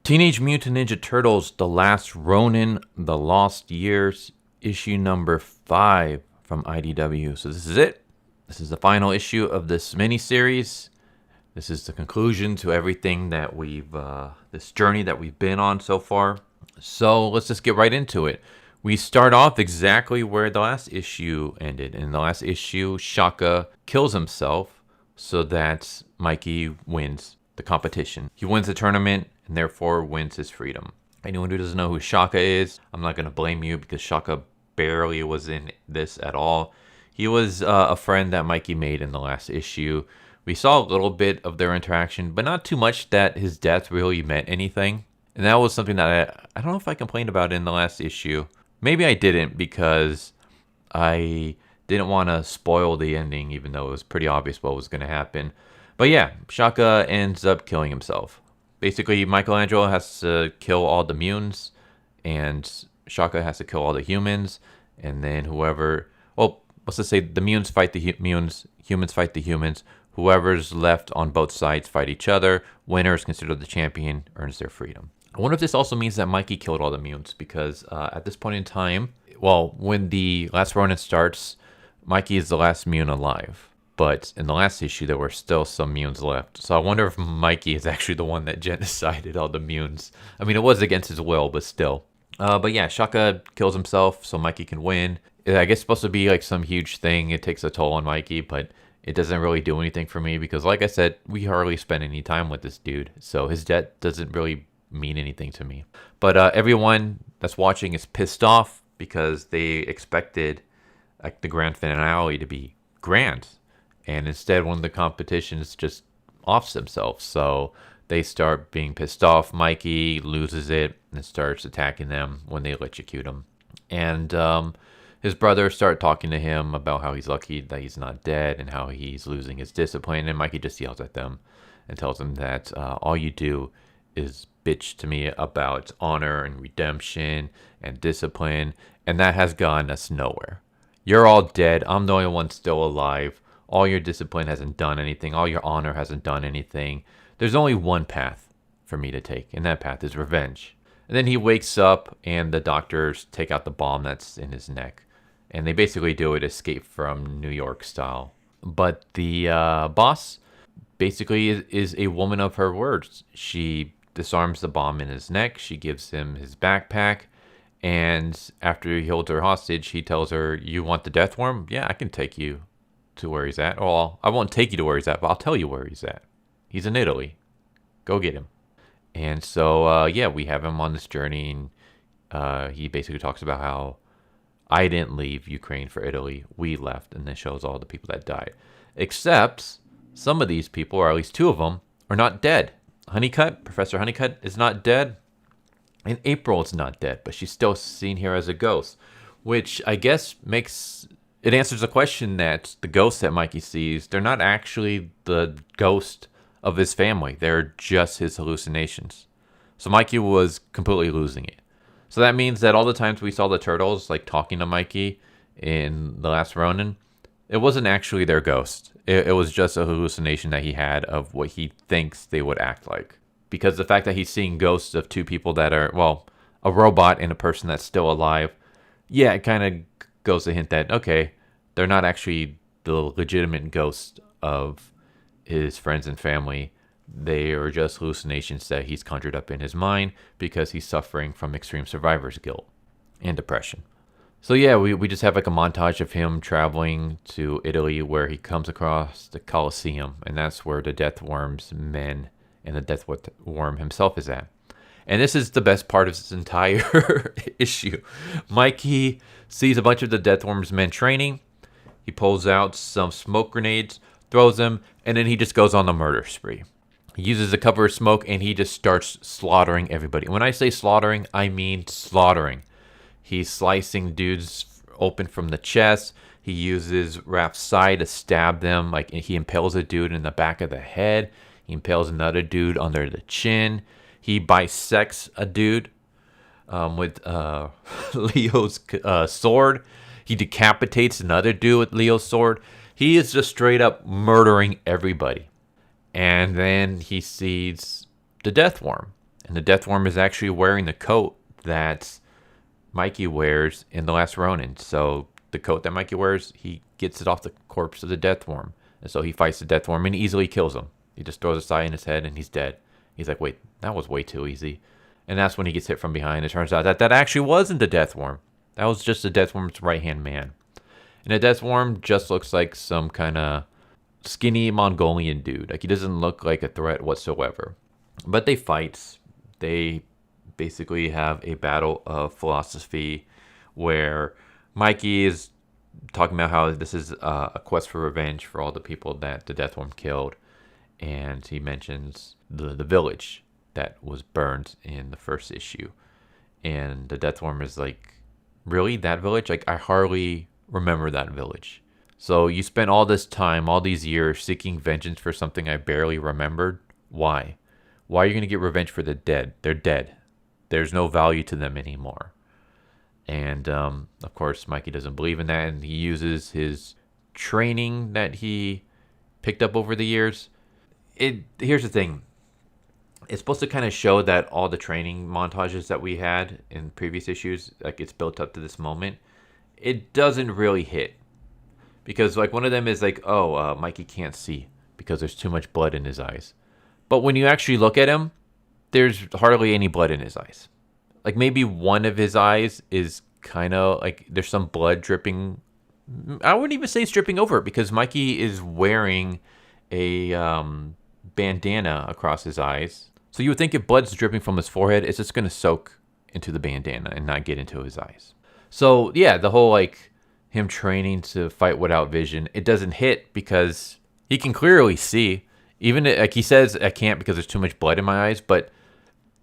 Teenage Mutant Ninja Turtles, The Last Ronin, The Lost Years, issue number 5 from IDW. So this is it. This is the final issue of this miniseries. This is the conclusion to everything that this journey that we've been on so far. So let's just get right into it. We start off exactly where the last issue ended. In the last issue, Shaka kills himself so that Mikey wins the competition. He wins the tournament and therefore wins his freedom. Anyone who doesn't know who Shaka is, I'm not going to blame you because Shaka barely was in this at all. He was a friend that Mikey made in the last issue. We saw a little bit of their interaction, but not too much that his death really meant anything. And that was something that I don't know if I complained about in the last issue. Maybe I didn't because I didn't want to spoil the ending, even though it was pretty obvious what was going to happen. But yeah, Shaka ends up killing himself. Basically, Michelangelo has to kill all the mutants, and Shaka has to kill all the humans, and then let's just say the mutants fight the mutants, humans fight the humans. Whoever's left on both sides fight each other. Winner is considered the champion, earns their freedom. I wonder if this also means that Mikey killed all the mutants, because at this point in time, when the last Ronin starts, Mikey is the last mutant alive. But in the last issue, there were still some mutants left. So I wonder if Mikey is actually the one that genocided all the mutants. I mean, it was against his will, but still. But yeah, Shaka kills himself so Mikey can win. I guess it's supposed to be like some huge thing. It takes a toll on Mikey, but it doesn't really do anything for me because, like I said, we hardly spend any time with this dude. So his death doesn't really mean anything to me. But everyone that's watching is pissed off because they expected like the grand finale to be grand. And instead, one of the competitions just offs themselves. So they start being pissed off. Mikey loses it and starts attacking them when they electrocute him. And his brothers start talking to him about how he's lucky that he's not dead and how he's losing his discipline. And Mikey just yells at them and tells them that all you do is bitch to me about honor and redemption and discipline. And that has gotten us nowhere. You're all dead. I'm the only one still alive. All your discipline hasn't done anything. All your honor hasn't done anything. There's only one path for me to take, and that path is revenge. And then he wakes up, and the doctors take out the bomb that's in his neck. And they basically do it Escape from New York style. But the boss basically is a woman of her words. She disarms the bomb in his neck. She gives him his backpack. And after he holds her hostage, he tells her, "You want the death worm? Yeah, I can take you to where he's at. Well, I won't take you to where he's at, but I'll tell you where he's at. He's in Italy. Go get him." And so, we have him on this journey. And he basically talks about how I didn't leave Ukraine for Italy. We left. And then shows all the people that died. Except some of these people, or at least 2 of them, are not dead. Honeycutt, Professor Honeycutt, is not dead. And April is not dead, but she's still seen here as a ghost. Which I guess it answers the question that the ghosts that Mikey sees, they're not actually the ghost of his family. They're just his hallucinations. So Mikey was completely losing it. So that means that all the times we saw the turtles like talking to Mikey in The Last Ronin, it wasn't actually their ghost. It was just a hallucination that he had of what he thinks they would act like. Because the fact that he's seeing ghosts of 2 people that are, a robot and a person that's still alive, yeah, it kind of goes to hint that, okay, they're not actually the legitimate ghosts of his friends and family. They are just hallucinations that he's conjured up in his mind because he's suffering from extreme survivor's guilt and depression. So yeah, we just have like a montage of him traveling to Italy where he comes across the Colosseum, and that's where the Death Worm's men and the Death Worm himself is at. And this is the best part of this entire issue. Mikey sees a bunch of the Death Worm's men training. He pulls out some smoke grenades, throws them, and then he just goes on the murder spree. He uses a cover of smoke, and he just starts slaughtering everybody. When I say slaughtering, I mean slaughtering. He's slicing dudes open from the chest. He uses Raph's side to stab them. Like he impales a dude in the back of the head. He impales another dude under the chin. He bisects a dude with Leo's sword. He decapitates another dude with Leo's sword. He is just straight up murdering everybody. And then he sees the Death Worm. And the Death Worm is actually wearing the coat that Mikey wears in The Last Ronin. So the coat that Mikey wears, he gets it off the corpse of the Death Worm. And so he fights the Death Worm and easily kills him. He just throws a sigh in his head and he's dead. He's like, wait, that was way too easy. And that's when he gets hit from behind. It turns out that actually wasn't the Death Worm. That was just the Death Worm's right-hand man. And the Death Worm just looks like some kind of skinny Mongolian dude. Like, he doesn't look like a threat whatsoever. But they fight. They basically have a battle of philosophy where Mikey is talking about how this is a quest for revenge for all the people that the Death Worm killed. And he mentions the village that was burned in the first issue. And the Death Worm is like, really? That village? Like, I hardly remember that village. So you spent all this time, all these years, seeking vengeance for something I barely remembered? Why? Why are you going to get revenge for the dead? They're dead. There's no value to them anymore. And, of course, Mikey doesn't believe in that, and he uses his training that he picked up over the years. Here's the thing. It's supposed to kind of show that all the training montages that we had in previous issues, like, it's built up to this moment. It doesn't really hit. Because, like, one of them is like, Mikey can't see because there's too much blood in his eyes. But when you actually look at him, there's hardly any blood in his eyes. Like, maybe one of his eyes is kind of, like, there's some blood dripping. I wouldn't even say it's dripping over because Mikey is wearing a bandana across his eyes. So you would think if blood's dripping from his forehead, it's just going to soak into the bandana and not get into his eyes. So, yeah, the whole, like, him training to fight without vision, it doesn't hit because he can clearly see. Even, like, he says, I can't because there's too much blood in my eyes, but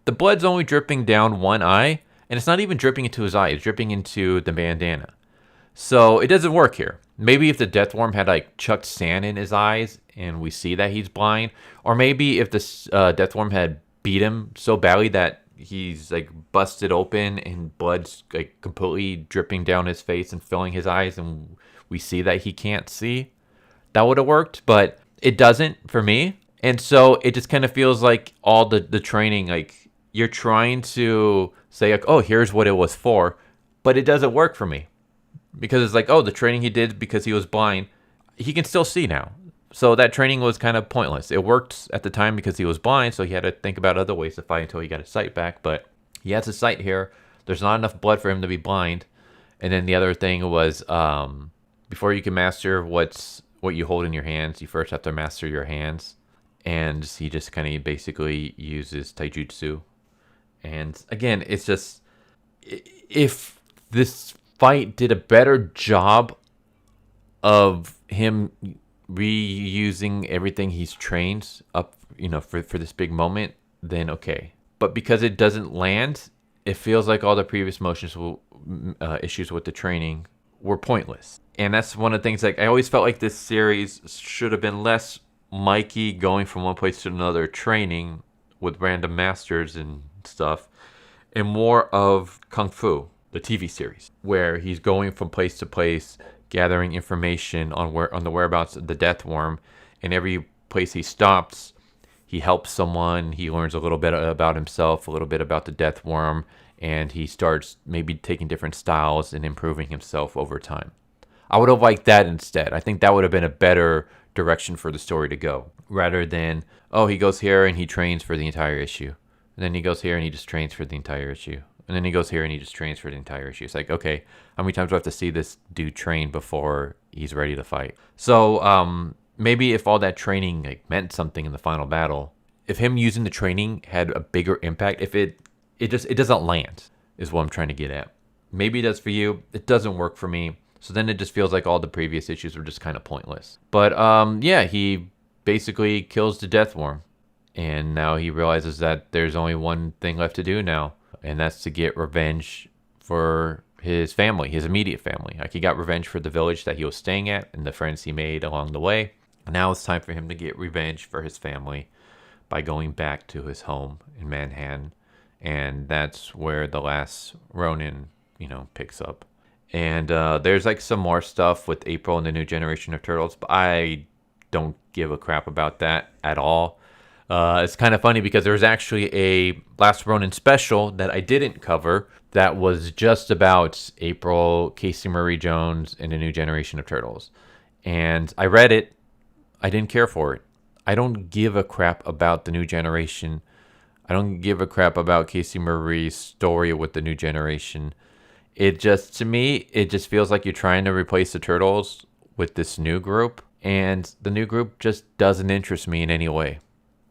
the blood's only dripping down one eye, and it's not even dripping into his eye. It's dripping into the bandana. So it doesn't work here. Maybe if the Death Worm had, like, chucked sand in his eyes and we see that he's blind, or maybe if the Death Worm had beat him so badly that he's, like, busted open and blood's, like, completely dripping down his face and filling his eyes and we see that he can't see, that would have worked, but it doesn't for me. And so it just kind of feels like all the training, like, you're trying to say, like, oh, here's what it was for, but it doesn't work for me. Because it's like, oh, the training he did because he was blind, he can still see now. So that training was kind of pointless. It worked at the time because he was blind, so he had to think about other ways to fight until he got his sight back. But he has his sight here. There's not enough blood for him to be blind. And then the other thing was, before you can master what you hold in your hands, you first have to master your hands. And he just kind of basically uses taijutsu. And again, it's just, if this fight did a better job of him reusing everything he's trained up, for this big moment, then okay. But because it doesn't land, it feels like all the previous issues with the training were pointless. And that's one of the things, like, I always felt like this series should have been less Mikey going from one place to another training with random masters and stuff, and more of Kung Fu, the TV series, where he's going from place to place, gathering information on the whereabouts of the Death Worm, and every place he stops, he helps someone, he learns a little bit about himself, a little bit about the Death Worm, and he starts maybe taking different styles and improving himself over time. I would have liked that instead. I think that would have been a better direction for the story to go, rather than, oh, he goes here and he trains for the entire issue, and then he goes here and he just trains for the entire issue, and then he goes here and he just trains for the entire issue. It's like, okay, how many times do I have to see this dude train before he's ready to fight? So maybe if all that training, like, meant something in the final battle, if him using the training had a bigger impact, if it doesn't land, is what I'm trying to get at. Maybe it does for you. It doesn't work for me. So then it just feels like all the previous issues were just kind of pointless. But yeah, he basically kills the Death Worm. And now he realizes that there's only one thing left to do now. And that's to get revenge for his family, his immediate family. Like, he got revenge for the village that he was staying at and the friends he made along the way. Now it's time for him to get revenge for his family by going back to his home in Manhattan. And that's where the last Ronin, picks up. And there's, like, some more stuff with April and the new generation of turtles, but I don't give a crap about that at all. It's kind of funny because there's actually a Last Ronin special that I didn't cover that was just about April, Casey Marie Jones, and a new generation of turtles. And I read it. I didn't care for it. I don't give a crap about the new generation. I don't give a crap about Casey Marie's story with the new generation. It just, to me, it just feels like you're trying to replace the turtles with this new group. And the new group just doesn't interest me in any way.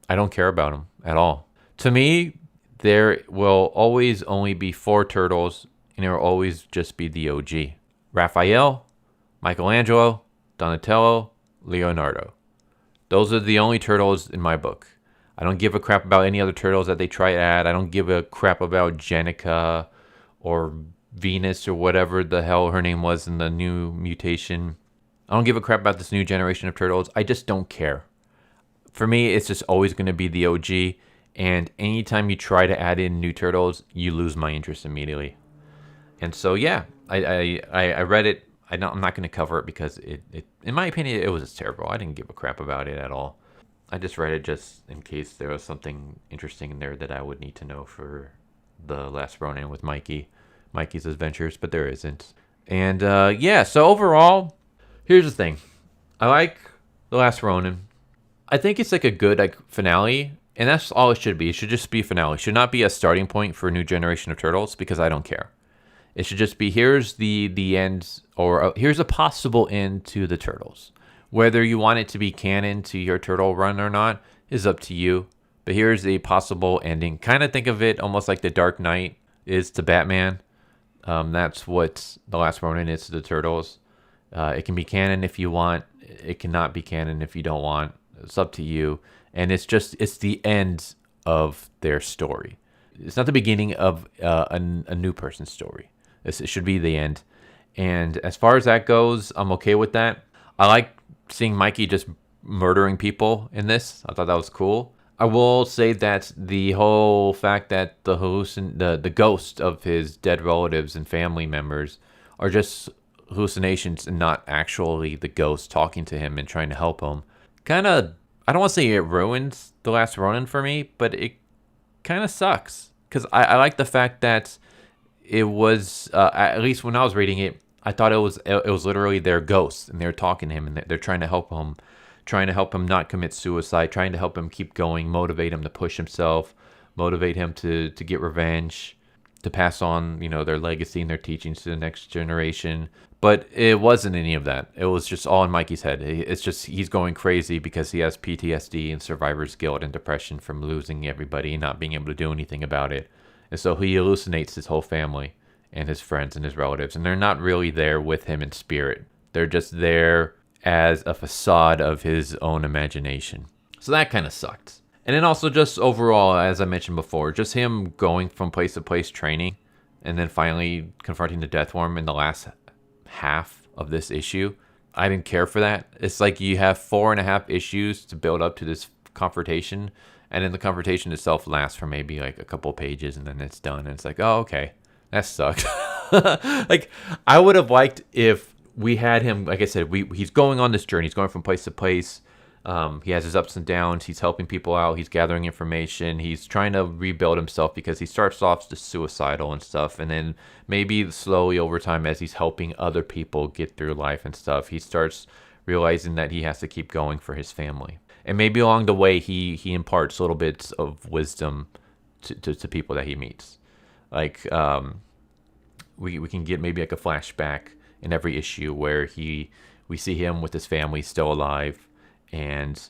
I don't care about them at all. To me, there will always only be 4 turtles, and there will always just be the OG. Raphael, Michelangelo, Donatello, Leonardo. Those are the only turtles in my book. I don't give a crap about any other turtles that they try to add. I don't give a crap about Jenica or Venus or whatever the hell her name was in the new mutation. I don't give a crap about this new generation of turtles. I just don't care. For me, it's just always going to be the OG. And anytime you try to add in new turtles, you lose my interest immediately. And so, yeah, I read it. I'm not going to cover it because it, in my opinion, it was just terrible. I didn't give a crap about it at all. I just read it just in case there was something interesting in there that I would need to know for the Last Ronin with Mikey's adventures, but there isn't. And yeah, so overall, here's the thing. I like the Last Ronin. I think it's like a good finale, and that's all it should be. It should just be a finale. It should not be a starting point for a new generation of turtles because I don't care. It should just be here's the end, or here's a possible end to the turtles. Whether you want it to be canon to your turtle run or not is up to you. But here's a possible ending. Kind of think of it almost like the Dark Knight is to Batman. That's what the Last Ronin is to the turtles. It can be canon if you want. It cannot be canon if you don't want. It's up to you. And it's the end of their story. It's not the beginning of a new person's story. It should be the end. And as far as that goes, I'm okay with that. I like seeing Mikey just murdering people in this. I thought that was cool. I will say that the whole fact that the ghost of his dead relatives and family members are just hallucinations and not actually the ghost talking to him and trying to help him, kind of, I don't want to say it ruins The Last Ronin for me, but it kind of sucks. Because I like the fact that it was, at least when I was reading it, I thought it was literally their ghosts, and they're talking to him, and they're trying to help him not commit suicide, trying to help him keep going, motivate him to push himself, motivate him to get revenge, to pass on, their legacy and their teachings to the next generation. But it wasn't any of that. It was just all in Mikey's head. It's just he's going crazy because he has PTSD and survivor's guilt and depression from losing everybody and not being able to do anything about it. And so he hallucinates his whole family and his friends and his relatives, and they're not really there with him in spirit. They're just there as a facade of his own imagination. So that kind of sucked. And then also just overall, as I mentioned before, just him going from place to place training and then finally confronting the Death Worm in the last half of this issue. I didn't care for that. It's like you have 4.5 issues to build up to this confrontation, and then the confrontation itself lasts for maybe like a couple pages and then it's done. And it's like, oh, okay. That sucked. Like, I would have liked if we had him, like I said, he's going on this journey. He's going from place to place. He has his ups and downs. He's helping people out. He's gathering information. He's trying to rebuild himself because he starts off just suicidal and stuff. And then maybe slowly over time, as he's helping other people get through life and stuff, he starts realizing that he has to keep going for his family. And maybe along the way, he imparts little bits of wisdom to people that he meets. Like, we can get maybe like a flashback in every issue where we see him with his family still alive, and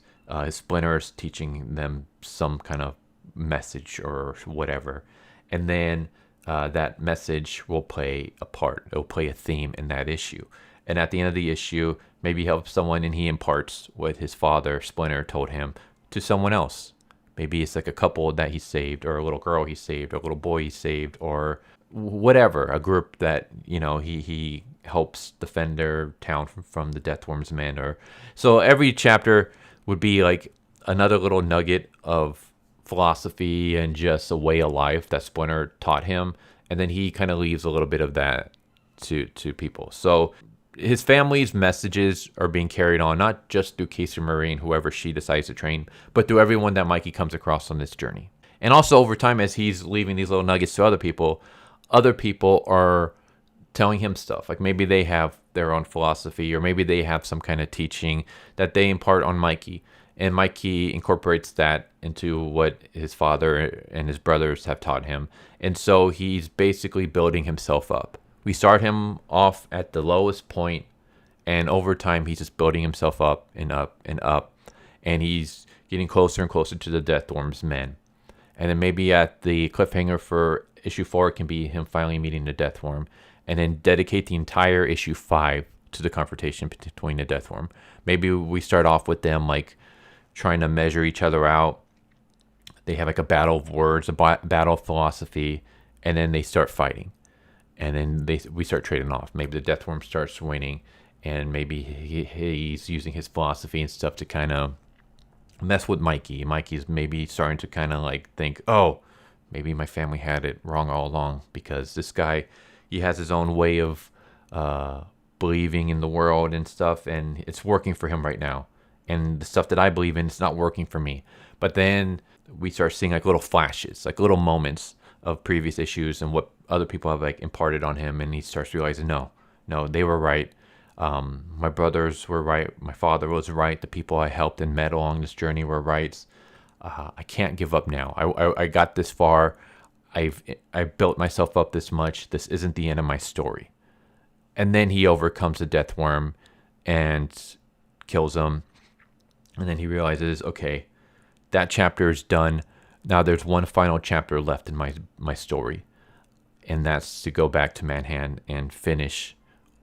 his Splinter is teaching them some kind of message or whatever. And then that message will play a part. It'll play a theme in that issue. And at the end of the issue, maybe he helps someone and he imparts what his father, Splinter, told him to someone else. Maybe it's like a couple that he saved, or a little girl he saved, or a little boy he saved, or whatever, a group that, he helps defend their town from the Deathworm's men. Or so every chapter would be like another little nugget of philosophy and just a way of life that Splinter taught him, and then he kind of leaves a little bit of that to people. So his family's messages are being carried on, not just through Casey Marie and whoever she decides to train, but through everyone that Mikey comes across on this journey. And also over time, as he's leaving these little nuggets to other people are telling him stuff. Like maybe they have their own philosophy, or maybe they have some kind of teaching that they impart on Mikey. And Mikey incorporates that into what his father and his brothers have taught him. And so he's basically building himself up. We start him off at the lowest point, and over time he's just building himself up and up and up. And he's getting closer and closer to the Death Worm's men. And then maybe at the cliffhanger for issue 4 can be him finally meeting the Death Worm. And then dedicate the entire issue 5 to the confrontation between the Death Worm. Maybe we start off with them like trying to measure each other out. They have like a battle of words, a battle of philosophy, and then they start fighting. And then we start trading off. Maybe the Death Worm starts winning, and maybe he's using his philosophy and stuff to kind of mess with Mikey. Mikey's maybe starting to kind of like think, oh, maybe my family had it wrong all along, because this guy, he has his own way of believing in the world and stuff, and it's working for him right now. And the stuff that I believe in, it's not working for me. But then we start seeing like little flashes, like little moments of previous issues and what other people have like imparted on him, and he starts realizing, no, they were right. My brothers were right. My father was right. The people I helped and met along this journey were right. I can't give up now. I got this far. I built myself up this much. This isn't the end of my story. And then he overcomes the Death Worm and kills him. And then he realizes, okay, that chapter is done. Now there's one final chapter left in my story. And that's to go back to Manhattan and finish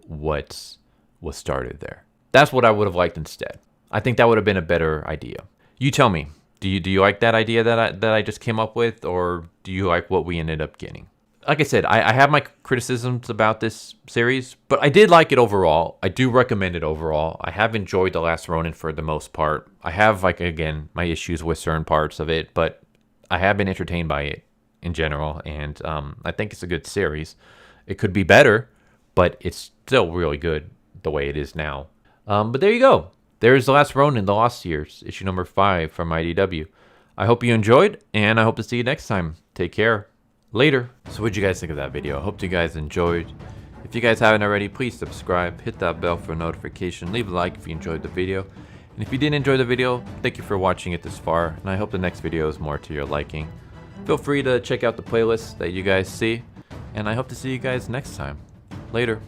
what was started there. That's what I would have liked instead. I think that would have been a better idea. You tell me, do you like that idea that I just came up with, or do you like what we ended up getting? Like I said, I have my criticisms about this series, but I did like it overall. I do recommend it overall. I have enjoyed The Last Ronin for the most part. I have, like, again, my issues with certain parts of it, but I have been entertained by it in general, and I think it's a good series. It could be better, but it's still really good the way it is now. But there you go. There's The Last Ronin, The Lost Years, issue number 5 from IDW. I hope you enjoyed, and I hope to see you next time. Take care. Later. So what'd you guys think of that video? I hope you guys enjoyed. If you guys haven't already, please subscribe, hit that bell for a notification, leave a like if you enjoyed the video. And if you didn't enjoy the video, thank you for watching it this far, and I hope the next video is more to your liking. Feel free to check out the playlist that you guys see, and I hope to see you guys next time. Later.